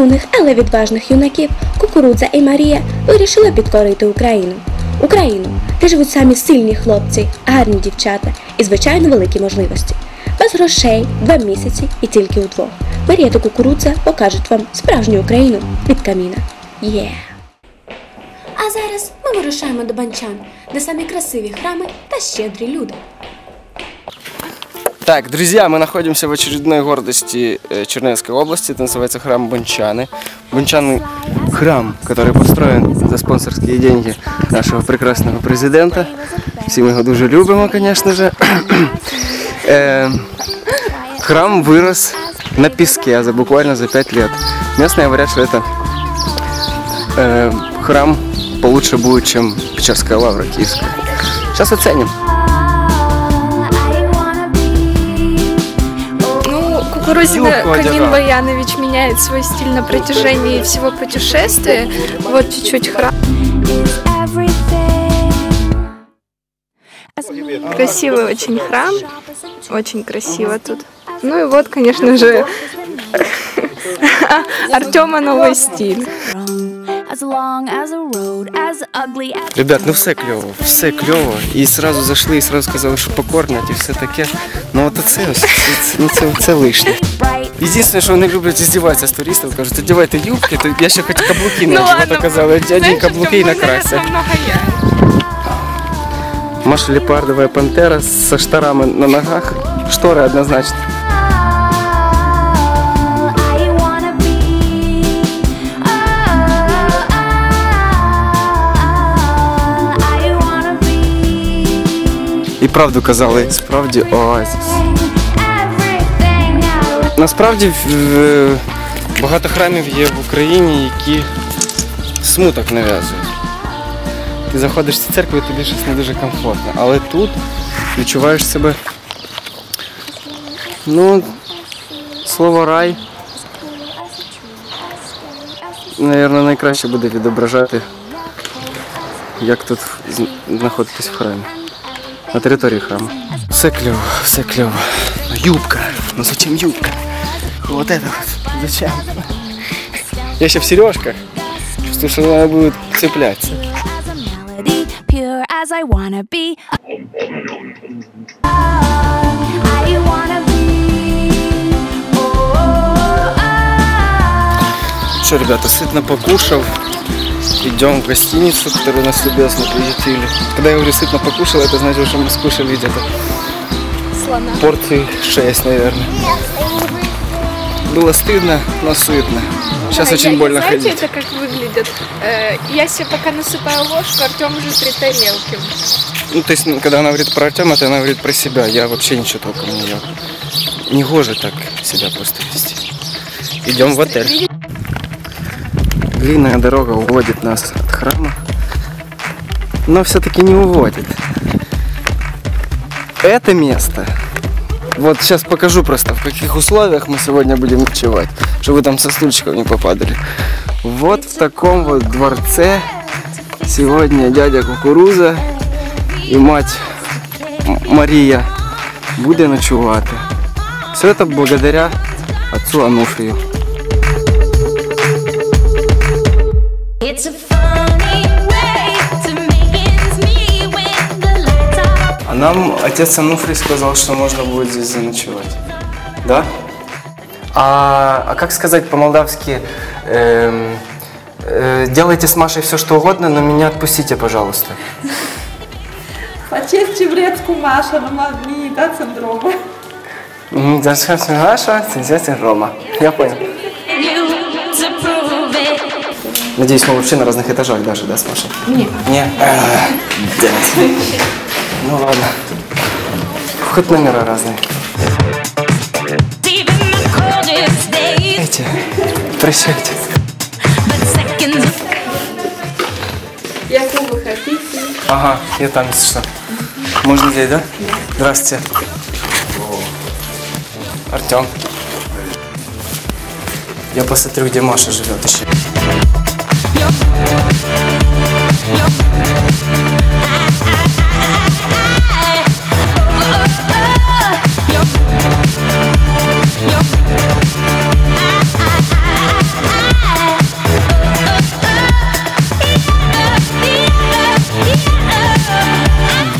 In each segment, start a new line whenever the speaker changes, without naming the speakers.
юних, але відважних юнаків Кукурудза і Марія вирішили підкорити Україну. Україну, де живуть самі сильні хлопці, гарні дівчата і, звичайно, великі можливості. Без грошей, 2 місяці і тільки удвох. Марія та Кукурудза покажуть вам справжню Україну від каміна. А зараз ми вирушаємо до Банчан, де самі красиві храми та щедрі люди.
Так, друзья, мы находимся в очередной гордости Черниговской области. Это называется храм Бончаны. Бончаны – храм, который построен за спонсорские деньги нашего прекрасного президента. Все мы его дуже любим, конечно же. Храм вырос на песке буквально за 5 лет. Местные говорят, что это храм получше будет, чем Печерская лавра киевская. Сейчас оценим.
Кукурузина Камин Баянович меняет свой стиль на протяжении всего путешествия. Вот чуть-чуть храм. Красивый очень храм, очень красиво тут. Ну и вот, конечно же, Артема новый стиль.
Ребят, ну все кльово. І сразу зайшли, і сразу сказали, що покорнять, і все таке. Ну от це лишнє. Єдине, що вони люблять здіватися з туристів, кажуть, одягайте юбки, то я ще хоч каблуки не одягати, казали, одягай каблуки і накрасься. Маша леопардовая пантера со шторами на ногах, шторы однозначно. І правду казали, справді оазис. Насправді багато храмів є в Україні, які смуток нав'язують. Ти заходиш в цю церкву і тобі щось не дуже комфортно, але тут відчуваєш себе, ну, слово рай, мабуть, найкраще буде відображати, як тут знаходитись в храмі. На території храму. Все клево. Юбка. Ну зачем юбка? Вот это вот. Зачем? Я еще в сережках. Чувствую, что она будет цепляться. Что, ребята, сытно покушал. Идем в гостиницу, которую нас любезно приютили. Когда я говорю сытно покушал, это значит, что мы скушали где-то порции 6, наверное. Было стыдно, но сытно. Сейчас очень больно ходить.
Знаете, это как выглядит? Я себе пока насыпаю ложку, Артем уже 3 тарелки.
Ну, то есть, когда она говорит про Артема, то она говорит про себя. Я вообще ничего толком не ел. Негоже так себя просто вести. Идем в отель. Длинная дорога уводит нас от храма, но все-таки не уводит. Это место, вот сейчас покажу просто, в каких условиях мы сегодня будем ночевать, чтобы вы там со стульчиков не попадали. Вот в таком вот дворце сегодня дядя Кукуруза и мать Мария будет ночевать. Все это благодаря отцу Ануфрию. А нам отец Ануфрий сказал, что можно будет здесь заночевать. Да? А как сказать по-молдавски? Делайте с Машей все, что угодно, но меня отпустите, пожалуйста.
Почести вредку Маша, но не дать синдрома.
Рома. Я понял. Надеюсь, мы вообще на разных этажах даже, да, с Машей?
Нет.
Нет? Ну ладно. Хоть номера разные. Прощайте.
Якого вы хотите?
Ага, я там, если что. Можно здесь, да? Здравствуйте. Артем. Я посмотрю, где Маша живет еще.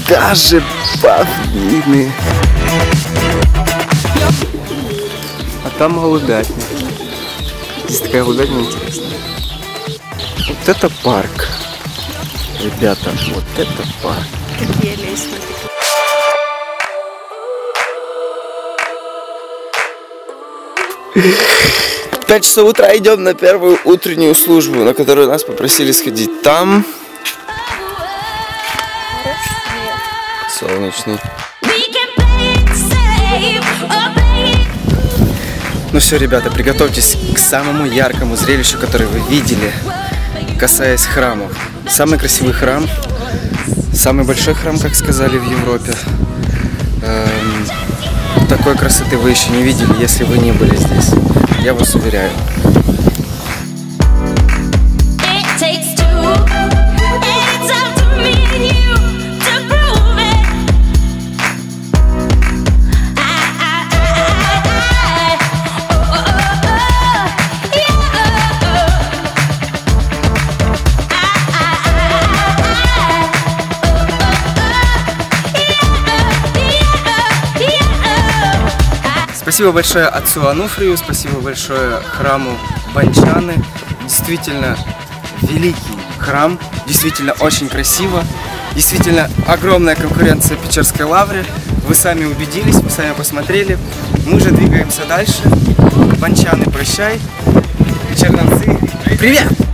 даже павлины. А там голубятня. Здесь такая голубятня интересная. Вот это парк. Ребята, вот это парк.
Какие лестницы.
5 часов утра идем на первую утреннюю службу, на которую нас попросили сходить. Там солнечный. Ну все, ребята, приготовьтесь к самому яркому зрелищу, которое вы видели, касаясь храмов. Самый красивый храм, самый большой храм, как сказали в Европе. Такой красоты вы еще не видели, если вы не были здесь. Я вас уверяю. Спасибо большое отцу Ануфрию, спасибо большое храму Банчаны. Действительно великий храм, действительно очень красиво, действительно огромная конкуренция Печерской лавре. Вы сами убедились, вы сами посмотрели. Мы же двигаемся дальше. Банчаны, прощай. Черновцы, привет!